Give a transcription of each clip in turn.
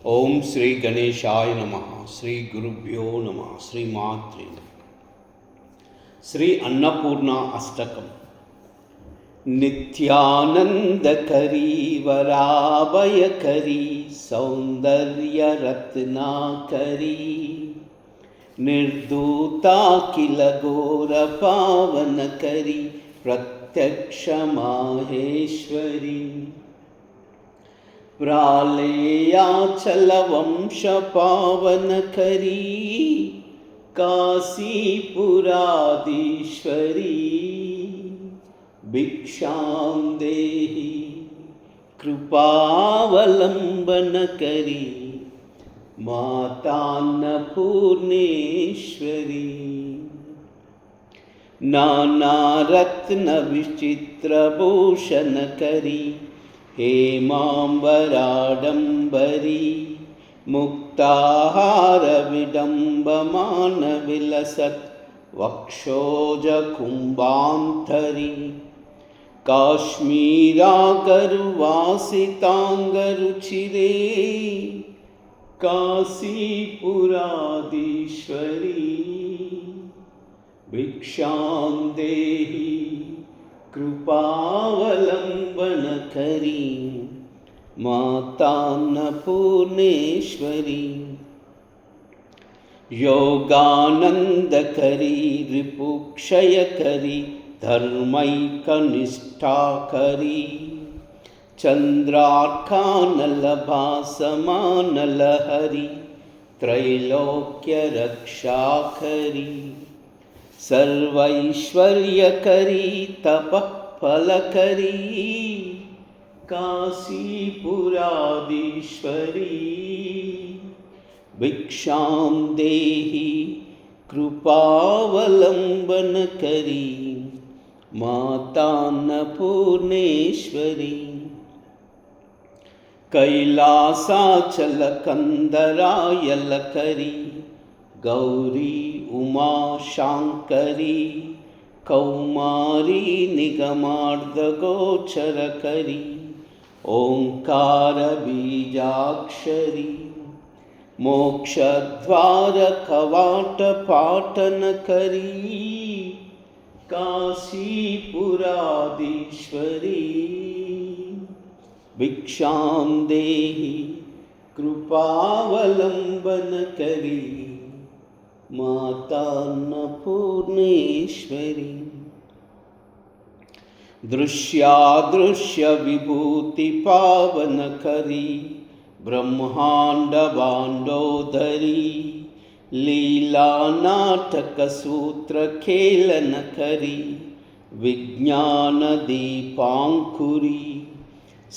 ఓం శ్రీ గణేశాయ నమః. శ్రీ గురుభ్యో నమః. శ్రీ మాత్రే నమః. శ్రీ అన్నపూర్ణ అష్టకం. నిత్యానందకరీ వరాభయకరీ సౌందర్యరత్నాకరీ నిర్ధూతాఖిల ఘోర పావనకరీ ప్రత్యక్ష మాహేశ్వరీ प्रालेयाचल वंश पावन करी काशीपुराधीश्वरी भिक्षां देहि कृपावलंबन करी मातान्नपूर्णेश्वरी नानारत्न विचित्र भूषण करी हेमांबराडंबरी मुक्ताहार विडंबमान विलसत् वक्षोज कुंभांतरी काश्मीरागरुवासितांगरुचिरे काशीपुराधीश्वरी भिक्षां देहि कृपावलंबन करी मातान्नपूर्णेश्वरी योगानंद करी रिपुक्षय करी धर्मैकनिष्ठा करी चंद्रार्कानल भासमानल हरि त्रैलोक्य रक्षा करी सर्वैश्वर्यकरी तपःफलकरी काशीपुराधीश्वरी भिक्षां देहि कृपावलंबन करी मातान्नपूर्णेश्वरी कैलासाचल कंदरायल करी गौरी उमा शांकरी कौमारी निगमार्धगोचर करी ओंकार बीजाक्षरी मोक्षद्वार कवाट पाटन करी काशीपुराधीश्वरी भिक्षां देहि कृपावलंबन करी मातान्नपूर्णेश्वरी दृश्यादृश्य विभूति पावन करी ब्रह्मांड बांडोदरी लीला नाटक सूत्र खेलन करी विज्ञान दीपांकुरी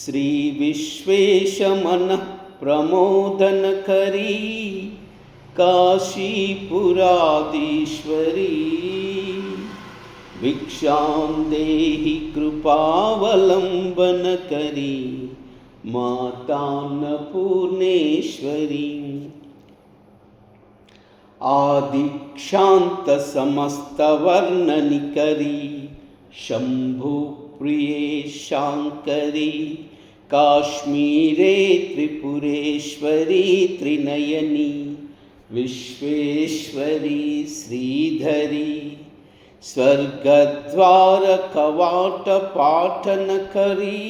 श्री विश्वेश मन प्रमोदन करी काशीपुराधीश्वरी भिक्षां देहि कृपावलंबन करी मातान्नपूर्णेश्वरी आदिक्षांत समस्त वर्णनिकरी शंभुप्रिये शांकरी काश्मीरे त्रिपुरेश्वरी त्रिनयनी विश्वेश्वरी श्रीधरी स्वर्गद्वार कवाट पाटन करी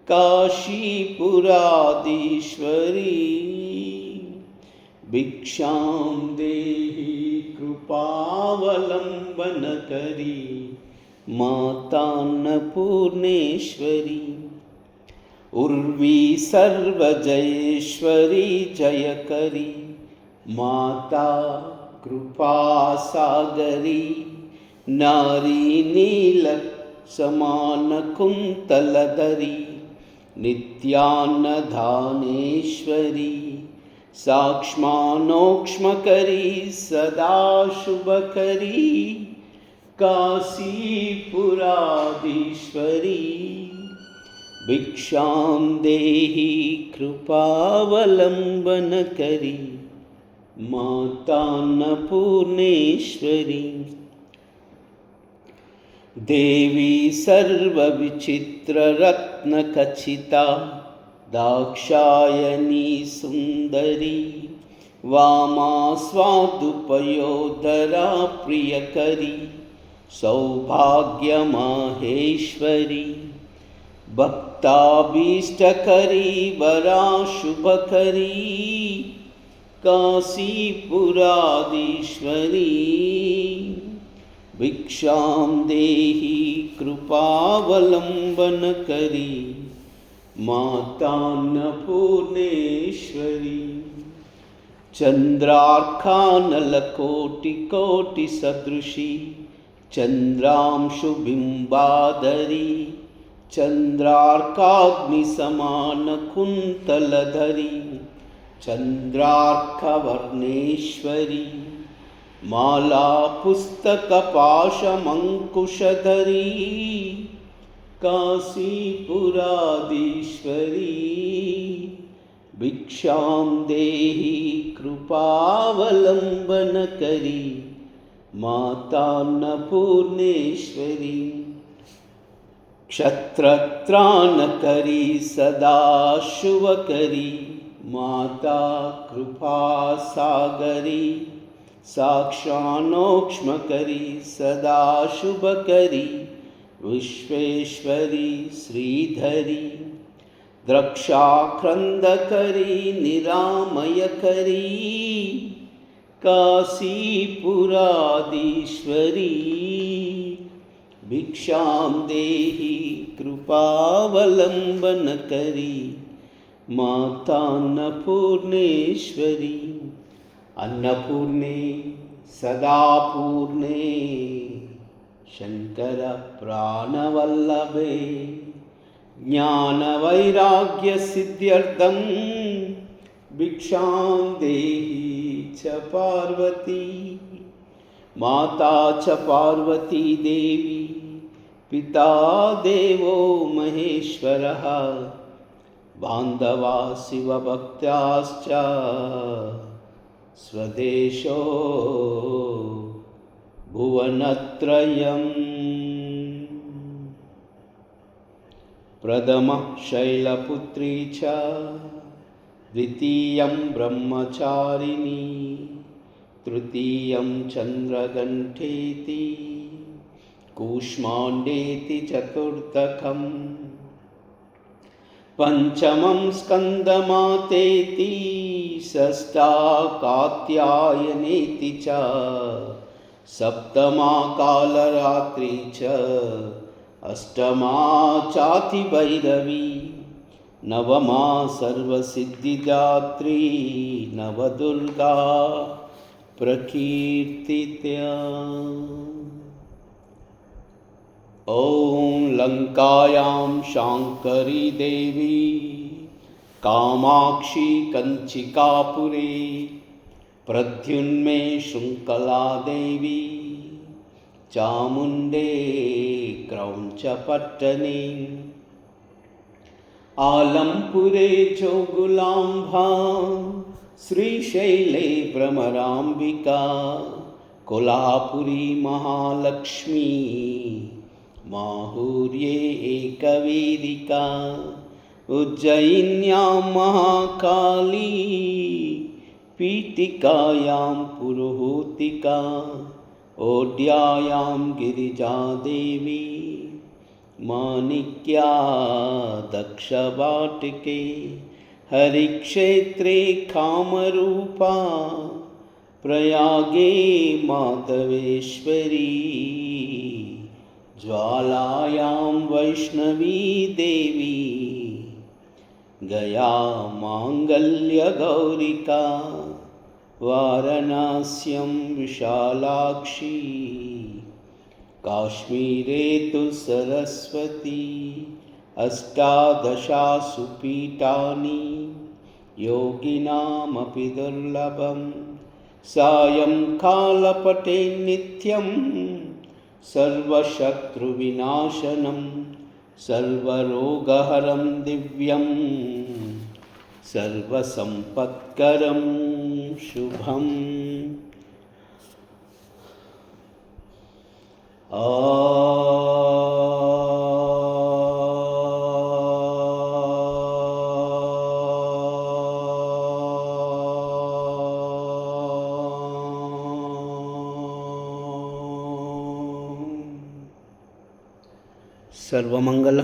काशीपुराधीश्वरी भिक्षां देहि कृपावलंबन करी मातान्नपूर्णेश्वरी उर्वी सर्वजयेश्वरी जय करी माता कृपा सागरी नारी नील समान कुंतलधरी नित्यान्नदानेश्वरी साक्ष्मानोक्ष्मकरी सदा शुभकरी काशीपुराधीश्वरी भिक्षां देहि कृपावलंबन करी मातान्नपूर्णेश्वरी देवी सर्वविचित्ररत्नखचिता दाक्षायणी सुंदरी वामा स्वादुपयोधरा प्रियकरी सौभाग्यमाहेश्वरी भक्ताभीष्टकरी वरा शुभकरी काशीपुराधीश्वरी भिक्षां देहि कृपावलम्बनकरी मातान्नपूर्णेश्वरी चन्द्रार्कानलकोटिकोटिसदृशी चन्द्रांशुबिम्बाधरी चन्द्रार्काग्निसमानकुन्तलधरी चन्द्रार्कवर्णेश्वरी मालापुस्तकपाशमङ्कुशधरी काशीपुराधीश्वरी भिक्षां देहि कृपावलम्बनकरी मातान्नपूर्णेश्वरी क्षत्रत्राणकरी सदा शुभकरी माता कृपासागरी साक्षान्नोक्ष्मकरी सदा शुभकरी विश्वेश्वरी श्रीधरी द्रक्षाक्रन्दकरी निरामयकरी काशीपुराधीश्वरी भिक्षां देहि कृपावलम्बनकरी मातान्नपूर्णेश्वरी अन्नपूर्णे सदापूर्णे शंकर प्राणवल्लभे ज्ञानवैराग्यसिद्ध्यर्थं भिक्षां देहि च पार्वती माता च पार्वती देवी पिता देवो महेश्वरः बान्धवा शिवभक्ताश्च स्वदेशो भुवनत्रयम् प्रथमः शैलपुत्री च द्वितीयं ब्रह्मचारिणी तृतीयं चन्द्रघण्टेति कूष्माण्डेति चतुर्थकम् पंचमं स्कन्दमातेति षष्ठा कात्यायनेति च सप्तमा कालरात्रि च अष्टमा चातिभैरवी नवमा सर्वसिद्धिदात्री नवदुर्गा प्रकीर्तिता। ॐ लङ्कायां शाङ्करी देवी कामाक्षी कञ्चिकापुरे प्रद्युन्मे शृङ्खला देवी चामुण्डे क्रौञ्चपट्टने आलम्पुरे जोगुलाम्भा श्रीशैले भ्रमराम्बिका कोल्हापुरी महालक्ष्मी माहुर्ये एकवेदिका उज्जयिन्यां महाकाली पीठिकायां पुरोहितिका ओड्यायां गिरिजादेवी माणिक्या दक्षवाटिके हरिक्षेत्रे कामरूपा प्रयागे माधवेश्वरी ज्वालायां वैष्णवी देवी गया माङ्गल्यगौरिका वाराणस्यां विशालाक्षी काश्मीरे तु सरस्वती अष्टादशासु पीठानि योगिनामपि दुर्लभं सायंकालपटे नित्यं सर्वशत्रुविनाशनं सर्वरोगहरं दिव्यं सर्वसम्पत्करं शुभम्। సర్వమంగళ